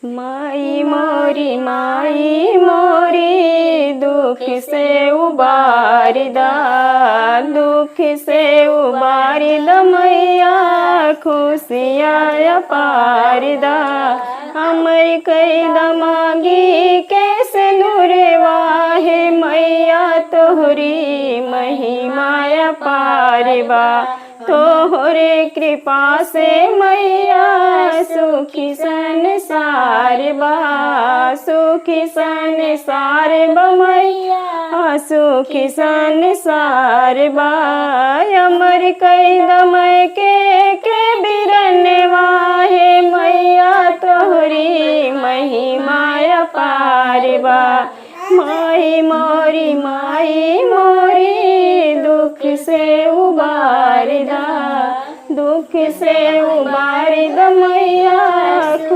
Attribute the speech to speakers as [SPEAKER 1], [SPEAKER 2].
[SPEAKER 1] माई मोरी दुख से उबारी दा, दुख से उबारी द मैया खुशियाँ पारी दा। हमर कई दमागी कैसे नूरवा है मैया तोहरी महिमा पारबा, तोहरे कृपा से मैया सुखी संसार बा, सुखी संसार बा मैया सुखी संसार बा। अमर कई दम के बिरनवा है मैया तोहरी महिमा पारबा। माई मोरी दुख से उबार दा, दुख से उबार द मैया